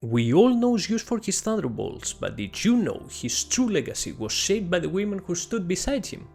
We all know Zeus for his thunderbolts, but did you know his true legacy was shaped by the women who stood beside him?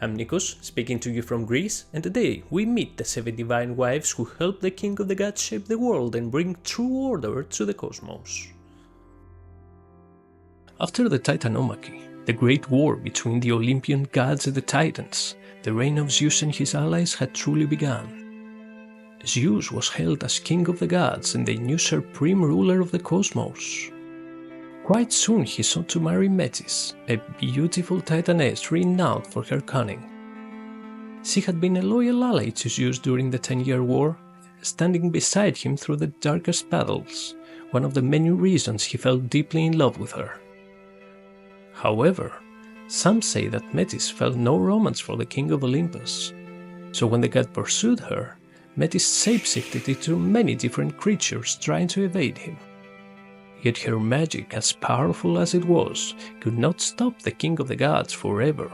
I'm Nikos, speaking to you from Greece, and today we meet the 7 divine wives who helped the king of the gods shape the world and bring true order to the cosmos. After the Titanomachy, the great war between the Olympian gods and the Titans, the reign of Zeus and his allies had truly begun. Zeus was hailed as king of the gods and the new supreme ruler of the cosmos. Quite soon he sought to marry Metis, a beautiful Titaness renowned for her cunning. She had been a loyal ally to Zeus during the 10-year war, standing beside him through the darkest battles, one of the many reasons he fell deeply in love with her. However, some say that Metis felt no romance for the king of Olympus, so when the god pursued her, Metis shapeshifted into many different creatures trying to evade him. Yet her magic, as powerful as it was, could not stop the king of the gods forever.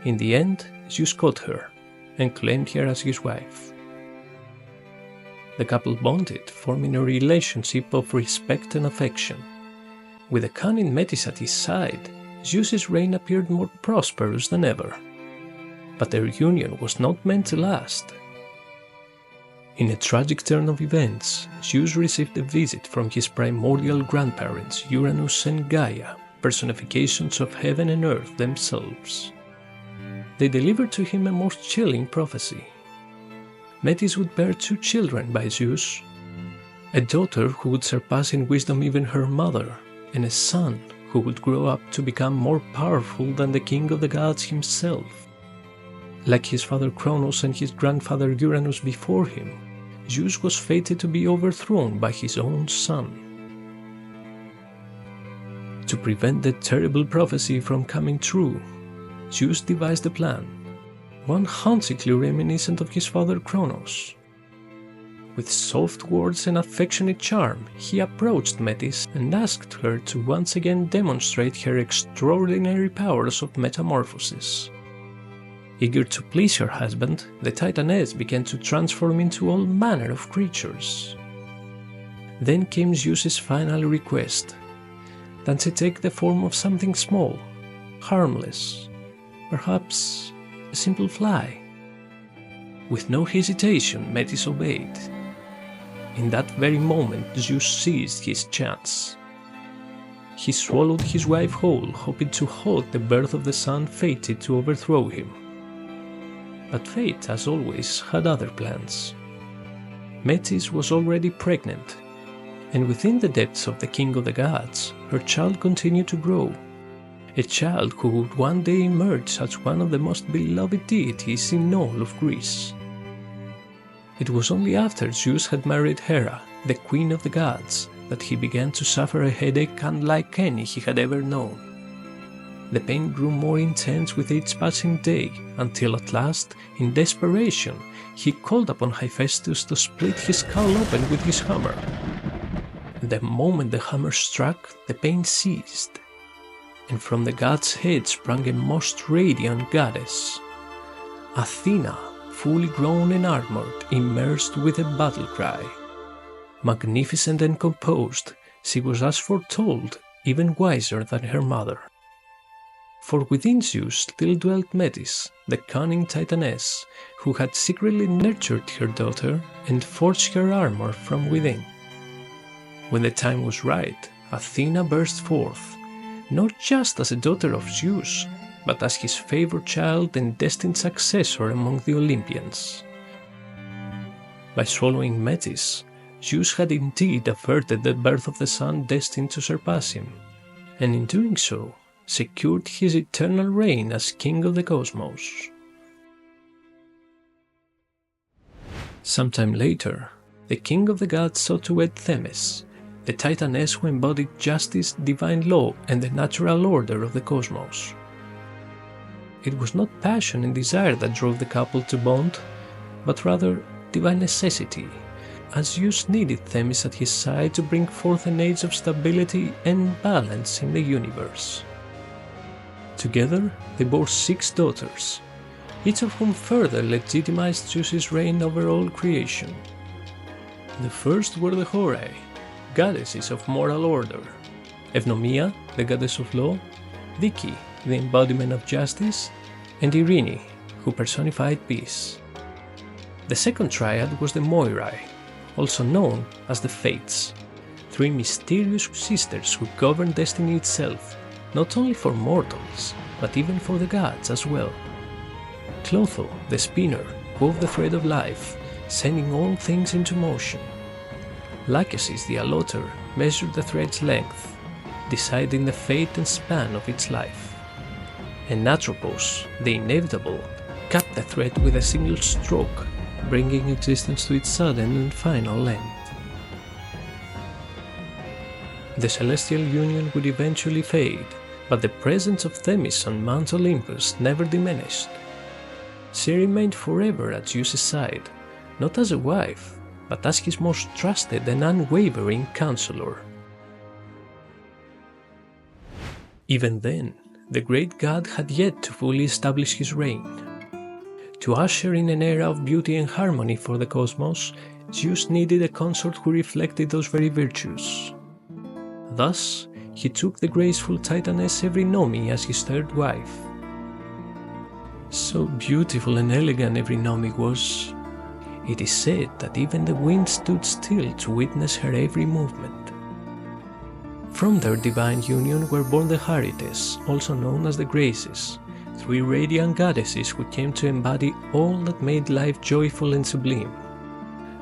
In the end, Zeus caught her and claimed her as his wife. The couple bonded, forming a relationship of respect and affection. With the cunning Metis at his side, Zeus's reign appeared more prosperous than ever. But their union was not meant to last. In a tragic turn of events, Zeus received a visit from his primordial grandparents Uranus and Gaia, personifications of heaven and earth themselves. They delivered to him a most chilling prophecy. Metis would bear 2 children by Zeus, a daughter who would surpass in wisdom even her mother, and a son who would grow up to become more powerful than the king of the gods himself. Like his father Kronos and his grandfather Uranus before him, Zeus was fated to be overthrown by his own son. To prevent the terrible prophecy from coming true, Zeus devised a plan, one hauntingly reminiscent of his father Kronos. With soft words and affectionate charm, he approached Metis and asked her to once again demonstrate her extraordinary powers of metamorphosis. Eager to please her husband, the Titaness began to transform into all manner of creatures. Then came Zeus's final request, that she take the form of something small, harmless, perhaps a simple fly. With no hesitation, Metis obeyed. In that very moment, Zeus seized his chance. He swallowed his wife whole, hoping to halt the birth of the son fated to overthrow him. But fate, as always, had other plans. Metis was already pregnant, and within the depths of the king of the gods, her child continued to grow. A child who would one day emerge as one of the most beloved deities in all of Greece. It was only after Zeus had married Hera, the queen of the gods, that he began to suffer a headache unlike any he had ever known. The pain grew more intense with each passing day, until at last, in desperation, he called upon Hephaestus to split his skull open with his hammer. The moment the hammer struck, the pain ceased, and from the god's head sprang a most radiant goddess. Athena, fully grown and armored, immersed with a battle cry. Magnificent and composed, she was as foretold, even wiser than her mother. For within Zeus still dwelt Metis, the cunning Titaness, who had secretly nurtured her daughter and forged her armor from within. When the time was right, Athena burst forth, not just as a daughter of Zeus, but as his favored child and destined successor among the Olympians. By swallowing Metis, Zeus had indeed averted the birth of the son destined to surpass him, and in doing so, secured his eternal reign as king of the cosmos. Sometime later, the king of the gods sought to wed Themis, the Titaness who embodied justice, divine law, and the natural order of the cosmos. It was not passion and desire that drove the couple to bond, but rather divine necessity, as Zeus needed Themis at his side to bring forth an age of stability and balance in the universe. Together, they bore 6 daughters, each of whom further legitimized Zeus's reign over all creation. The first were the Horae, goddesses of moral order: Eunomia, the goddess of law, Dike, the embodiment of justice, and Eurynome, who personified peace. The second triad was the Moirai, also known as the Fates, three mysterious sisters who govern destiny itself, not only for mortals, but even for the gods as well. Clotho, the spinner, wove the thread of life, sending all things into motion. Lachesis, the allotter, measured the thread's length, deciding the fate and span of its life. And Atropos, the inevitable, cut the thread with a single stroke, bringing existence to its sudden and final end. The celestial union would eventually fade, but the presence of Themis on Mount Olympus never diminished. She remained forever at Zeus' side, not as a wife, but as his most trusted and unwavering counselor. Even then, the great god had yet to fully establish his reign. To usher in an era of beauty and harmony for the cosmos, Zeus needed a consort who reflected those very virtues. Thus, he took the graceful Titaness Eurynome as his third wife. So beautiful and elegant Eurynome was, it is said that even the wind stood still to witness her every movement. From their divine union were born the Charites, also known as the Graces, three radiant goddesses who came to embody all that made life joyful and sublime.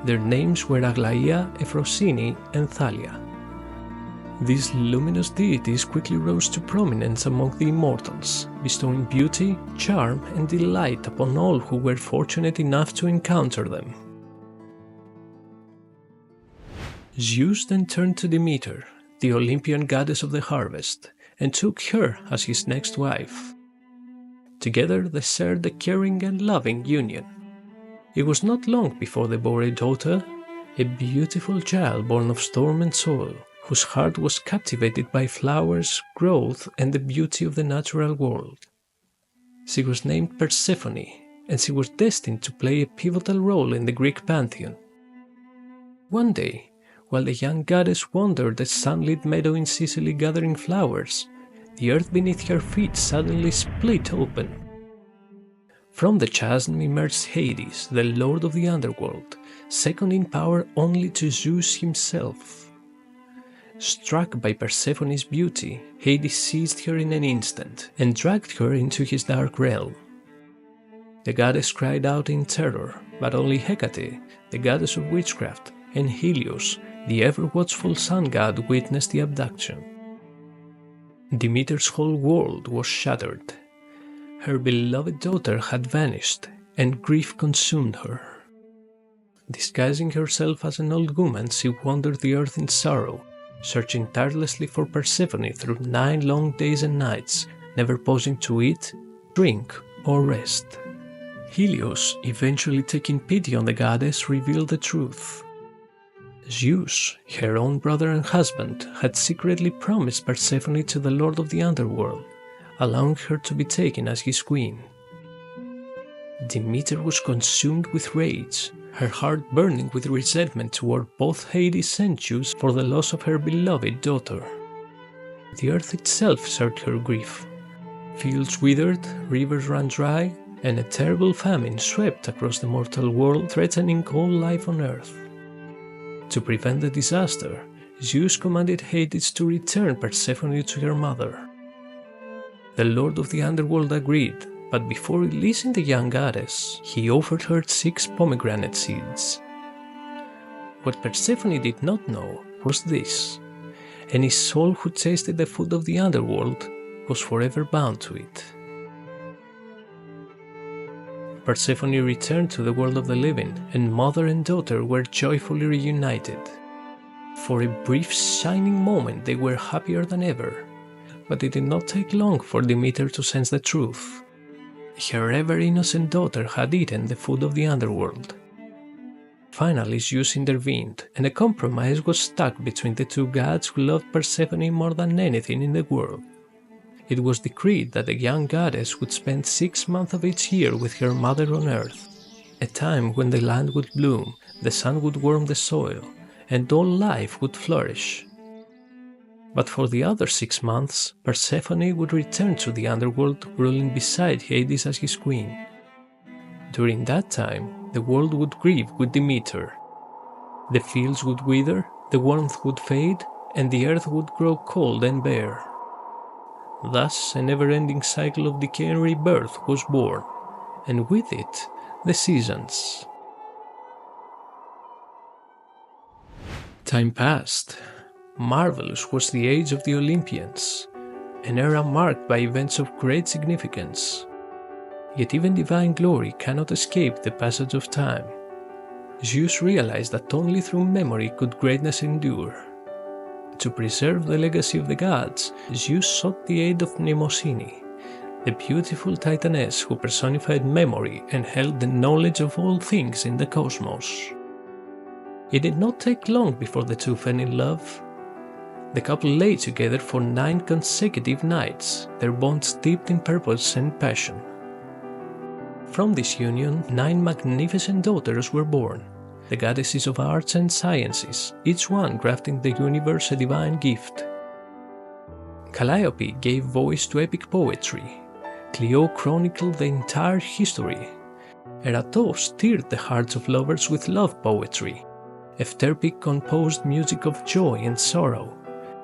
Their names were Aglaia, Euphrosyne, and Thalia. These luminous deities quickly rose to prominence among the immortals, bestowing beauty, charm, and delight upon all who were fortunate enough to encounter them. Zeus then turned to Demeter, the Olympian goddess of the harvest, and took her as his next wife. Together they shared a caring and loving union. It was not long before they bore a daughter, a beautiful child born of storm and soil, whose heart was captivated by flowers, growth, and the beauty of the natural world. She was named Persephone, and she was destined to play a pivotal role in the Greek pantheon. One day, while the young goddess wandered a sunlit meadow in Sicily gathering flowers, the earth beneath her feet suddenly split open. From the chasm emerged Hades, the lord of the underworld, second in power only to Zeus himself. Struck by Persephone's beauty, Hades seized her in an instant and dragged her into his dark realm. The goddess cried out in terror, but only Hecate, the goddess of witchcraft, and Helios, the ever-watchful sun god, witnessed the abduction. Demeter's whole world was shattered. Her beloved daughter had vanished, and grief consumed her. Disguising herself as an old woman, she wandered the earth in sorrow, searching tirelessly for Persephone through 9 long days and nights, never pausing to eat, drink, or rest. Helios, eventually taking pity on the goddess, revealed the truth. Zeus, her own brother and husband, had secretly promised Persephone to the lord of the underworld, allowing her to be taken as his queen. Demeter was consumed with rage, her heart burning with resentment toward both Hades and Zeus for the loss of her beloved daughter. The earth itself shared her grief. Fields withered, rivers ran dry, and a terrible famine swept across the mortal world, threatening all life on earth. To prevent the disaster, Zeus commanded Hades to return Persephone to her mother. The lord of the underworld agreed, but before releasing the young goddess, he offered her 6 pomegranate seeds. What Persephone did not know was this: any soul who tasted the food of the underworld was forever bound to it. Persephone returned to the world of the living, and mother and daughter were joyfully reunited. For a brief shining moment they were happier than ever, but it did not take long for Demeter to sense the truth. Her ever-innocent daughter had eaten the food of the underworld. Finally, Zeus intervened, and a compromise was struck between the two gods who loved Persephone more than anything in the world. It was decreed that the young goddess would spend 6 months of each year with her mother on earth, a time when the land would bloom, the sun would warm the soil, and all life would flourish. But for the other 6 months, Persephone would return to the underworld, ruling beside Hades as his queen. During that time, the world would grieve with Demeter. The fields would wither, the warmth would fade, and the earth would grow cold and bare. Thus, a never-ending cycle of decay and rebirth was born, and with it, the seasons. Time passed. Marvelous was the age of the Olympians, an era marked by events of great significance. Yet even divine glory cannot escape the passage of time. Zeus realized that only through memory could greatness endure. To preserve the legacy of the gods, Zeus sought the aid of Mnemosyne, the beautiful Titaness who personified memory and held the knowledge of all things in the cosmos. It did not take long before the two fell in love. The couple lay together for 9 consecutive nights, their bond steeped in purpose and passion. From this union, 9 magnificent daughters were born, the goddesses of arts and sciences, each one granting the universe a divine gift. Calliope gave voice to epic poetry. Clio chronicled the entire history. Erato stirred the hearts of lovers with love poetry. Euterpe composed music of joy and sorrow.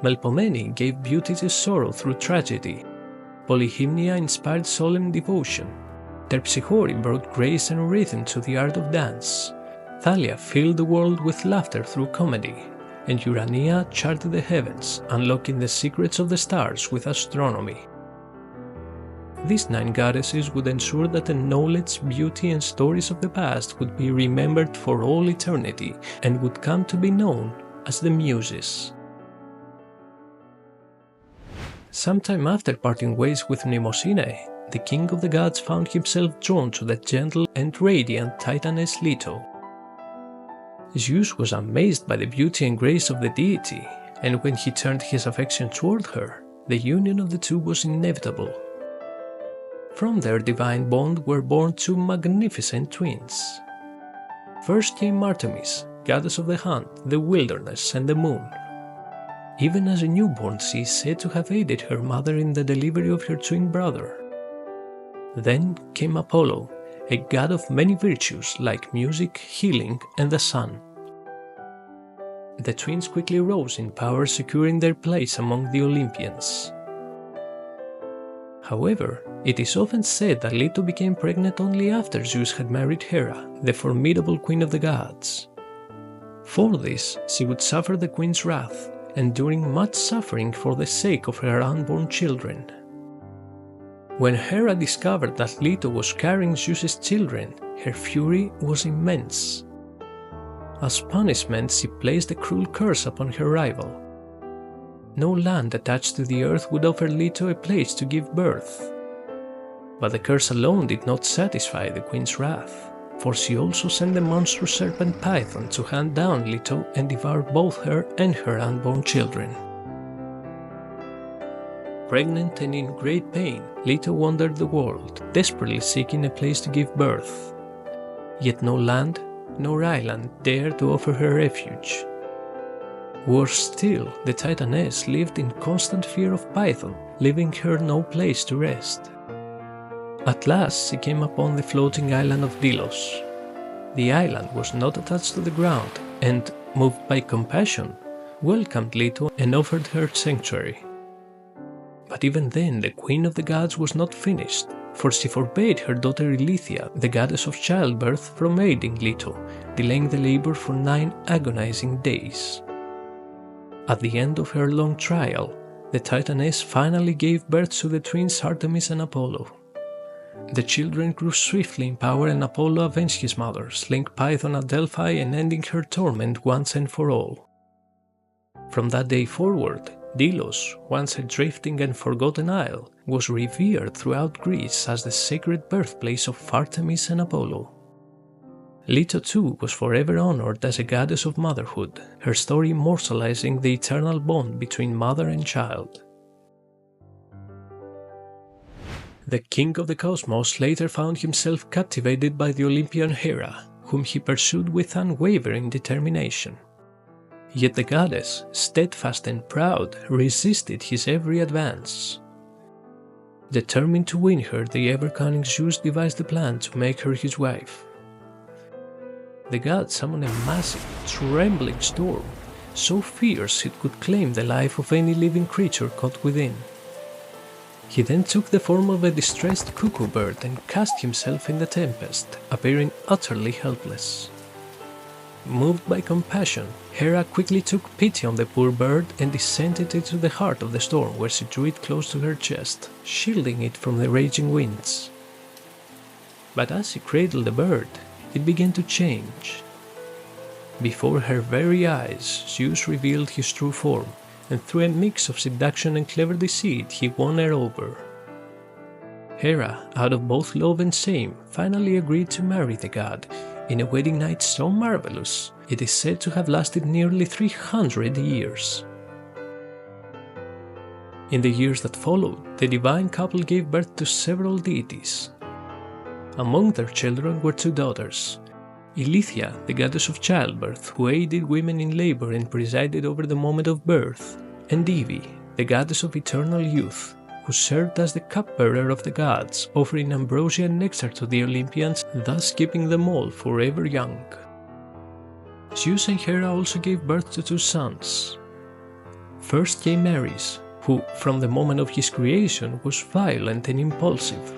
Melpomene gave beauty to sorrow through tragedy. Polyhymnia inspired solemn devotion. Terpsichore brought grace and rhythm to the art of dance. Thalia filled the world with laughter through comedy, and Urania charted the heavens, unlocking the secrets of the stars with astronomy. These 9 goddesses would ensure that the knowledge, beauty, and stories of the past would be remembered for all eternity and would come to be known as the Muses. Sometime after parting ways with Mnemosyne, the king of the gods found himself drawn to the gentle and radiant Titaness Leto. Zeus was amazed by the beauty and grace of the deity, and when he turned his affection toward her, the union of the two was inevitable. From their divine bond were born 2 magnificent twins. First came Artemis, goddess of the hunt, the wilderness, and the moon. Even as a newborn, she is said to have aided her mother in the delivery of her twin brother. Then came Apollo, a god of many virtues like music, healing, and the sun. The twins quickly rose in power, securing their place among the Olympians. However, it is often said that Leto became pregnant only after Zeus had married Hera, the formidable queen of the gods. For this, she would suffer the queen's wrath, enduring much suffering for the sake of her unborn children. When Hera discovered that Leto was carrying Zeus's children, her fury was immense. As punishment, she placed a cruel curse upon her rival. No land attached to the earth would offer Leto a place to give birth. But the curse alone did not satisfy the queen's wrath, for she also sent the monstrous serpent Python to hunt down Leto and devour both her and her unborn children. Pregnant and in great pain, Leto wandered the world, desperately seeking a place to give birth. Yet no land, nor island dared to offer her refuge. Worse still, the Titaness lived in constant fear of Python, leaving her no place to rest. At last she came upon the floating island of Delos. The island was not attached to the ground and, moved by compassion, welcomed Leto and offered her sanctuary. But even then the queen of the gods was not finished, for she forbade her daughter Ilithia, the goddess of childbirth, from aiding Leto, delaying the labor for 9 agonizing days. At the end of her long trial, the Titaness finally gave birth to the twins Artemis and Apollo. The children grew swiftly in power, and Apollo avenged his mother, slaying Python at Delphi and ending her torment once and for all. From that day forward, Delos, once a drifting and forgotten isle, was revered throughout Greece as the sacred birthplace of Artemis and Apollo. Leto too was forever honored as a goddess of motherhood, her story immortalizing the eternal bond between mother and child. The king of the cosmos later found himself captivated by the Olympian Hera, whom he pursued with unwavering determination. Yet the goddess, steadfast and proud, resisted his every advance. Determined to win her, the ever-cunning Zeus devised a plan to make her his wife. The god summoned a massive, trembling storm, so fierce it could claim the life of any living creature caught within. He then took the form of a distressed cuckoo bird and cast himself in the tempest, appearing utterly helpless. Moved by compassion, Hera quickly took pity on the poor bird and descended into the heart of the storm, where she drew it close to her chest, shielding it from the raging winds. But as she cradled the bird, it began to change. Before her very eyes, Zeus revealed his true form, and through a mix of seduction and clever deceit, he won her over. Hera, out of both love and shame, finally agreed to marry the god, in a wedding night so marvelous, it is said to have lasted nearly 300 years. In the years that followed, the divine couple gave birth to several deities. Among their children were two daughters, Ilithia, the goddess of childbirth, who aided women in labor and presided over the moment of birth, and Divi, the goddess of eternal youth, who served as the cupbearer of the gods, offering ambrosia and nectar to the Olympians, thus keeping them all forever young. Zeus and Hera also gave birth to two sons. First came Ares, who, from the moment of his creation, was violent and impulsive.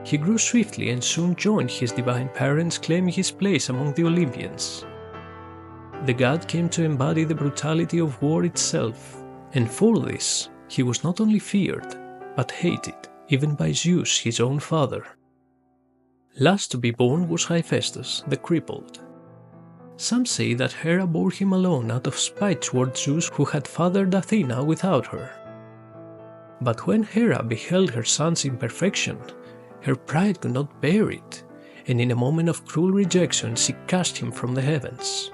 He grew swiftly and soon joined his divine parents, claiming his place among the Olympians. The god came to embody the brutality of war itself, and for this, he was not only feared, but hated, even by Zeus, his own father. Last to be born was Hephaestus, the crippled. Some say that Hera bore him alone out of spite toward Zeus, who had fathered Athena without her. But when Hera beheld her son's imperfection, her pride could not bear it, and in a moment of cruel rejection she cast him from the heavens.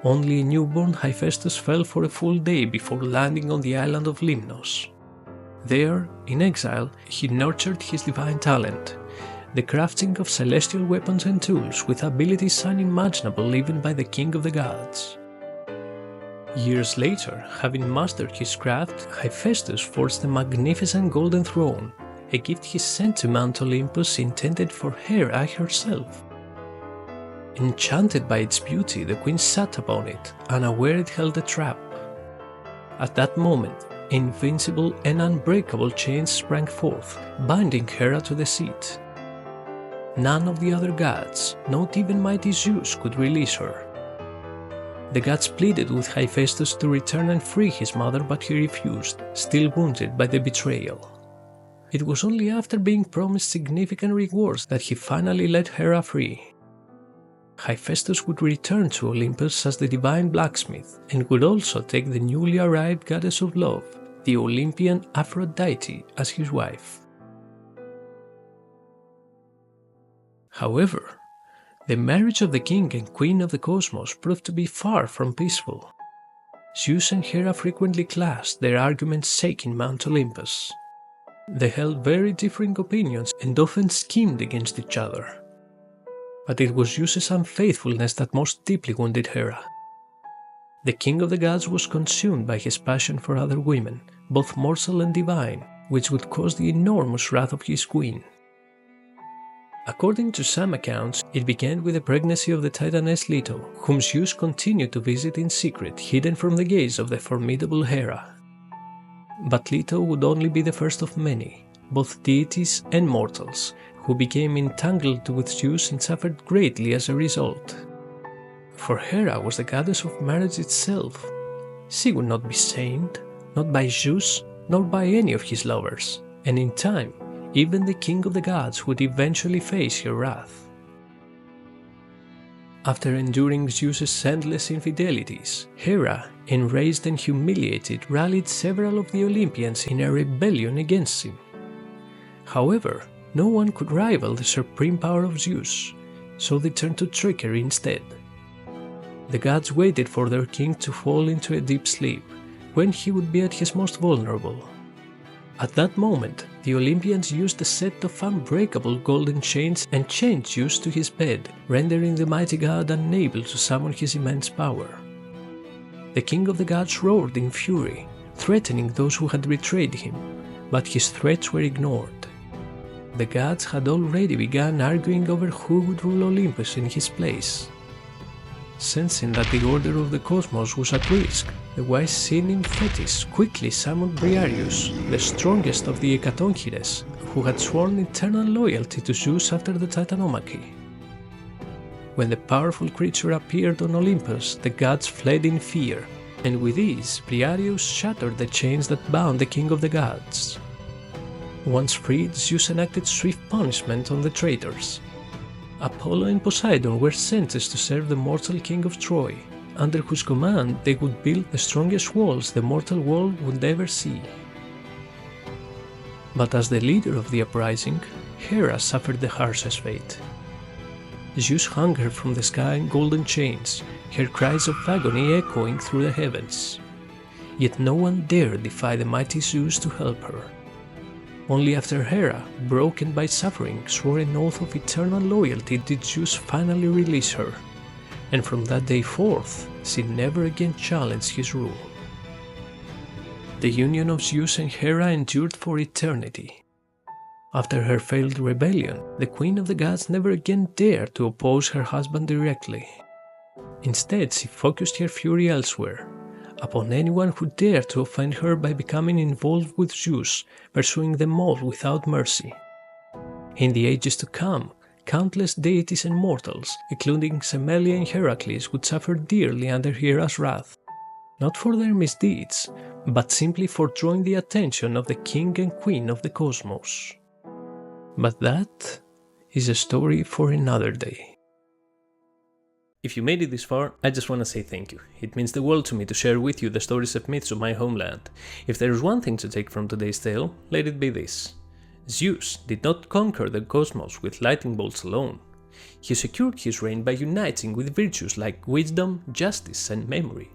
Only a newborn Hephaestus fell for a full day before landing on the island of Lemnos. There, in exile, he nurtured his divine talent, the crafting of celestial weapons and tools with abilities unimaginable even by the king of the gods. Years later, having mastered his craft, Hephaestus forged a magnificent golden throne, a gift he sent to Mount Olympus intended for Hera herself. Enchanted by its beauty, the queen sat upon it, unaware it held a trap. At that moment, invincible and unbreakable chains sprang forth, binding Hera to the seat. None of the other gods, not even mighty Zeus, could release her. The gods pleaded with Hephaestus to return and free his mother, but he refused, still wounded by the betrayal. It was only after being promised significant rewards that he finally let Hera free. Hephaestus would return to Olympus as the divine blacksmith and would also take the newly arrived goddess of love, the Olympian Aphrodite, as his wife. However, the marriage of the king and queen of the cosmos proved to be far from peaceful. Zeus and Hera frequently clashed, their arguments shaking Mount Olympus. They held very differing opinions and often schemed against each other. But it was Zeus's unfaithfulness that most deeply wounded Hera. The king of the gods was consumed by his passion for other women, both mortal and divine, which would cause the enormous wrath of his queen. According to some accounts, it began with the pregnancy of the Titaness Leto, whom Zeus continued to visit in secret, hidden from the gaze of the formidable Hera. But Leto would only be the first of many, both deities and mortals, who became entangled with Zeus and suffered greatly as a result. For Hera was the goddess of marriage itself. She would not be shamed, not by Zeus, nor by any of his lovers, and in time, even the king of the gods would eventually face her wrath. After enduring Zeus's endless infidelities, Hera, enraged and humiliated, rallied several of the Olympians in a rebellion against him. However, no one could rival the supreme power of Zeus, so they turned to trickery instead. The gods waited for their king to fall into a deep sleep, when he would be at his most vulnerable. At that moment, the Olympians used a set of unbreakable golden chains and chained Zeus to his bed, rendering the mighty god unable to summon his immense power. The king of the gods roared in fury, threatening those who had betrayed him, but his threats were ignored. The gods had already begun arguing over who would rule Olympus in his place. Sensing that the order of the cosmos was at risk, the wise sea nymph Thetis quickly summoned Briareus, the strongest of the Hecatoncheires, who had sworn eternal loyalty to Zeus after the Titanomachy. When the powerful creature appeared on Olympus, the gods fled in fear, and with ease Briareus shattered the chains that bound the king of the gods. Once freed, Zeus enacted swift punishment on the traitors. Apollo and Poseidon were sentenced to serve the mortal king of Troy, under whose command they would build the strongest walls the mortal world would ever see. But as the leader of the uprising, Hera suffered the harshest fate. Zeus hung her from the sky in golden chains, her cries of agony echoing through the heavens. Yet no one dared defy the mighty Zeus to help her. Only after Hera, broken by suffering, swore an oath of eternal loyalty did Zeus finally release her, and from that day forth, she never again challenged his rule. The union of Zeus and Hera endured for eternity. After her failed rebellion, the queen of the gods never again dared to oppose her husband directly. Instead, she focused her fury elsewhere, upon anyone who dared to offend her by becoming involved with Zeus, pursuing them all without mercy. In the ages to come, countless deities and mortals, including Semelia and Heracles, would suffer dearly under Hera's wrath, not for their misdeeds, but simply for drawing the attention of the king and queen of the cosmos. But that is a story for another day. If you made it this far, I just want to say thank you. It means the world to me to share with you the stories of myths of my homeland. If there is one thing to take from today's tale, let it be this. Zeus did not conquer the cosmos with lightning bolts alone. He secured his reign by uniting with virtues like wisdom, justice, and memory.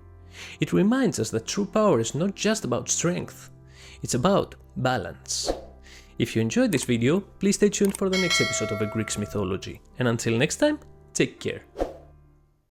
It reminds us that true power is not just about strength, it's about balance. If you enjoyed this video, please stay tuned for the next episode of A Greek Mythology, and until next time, take care.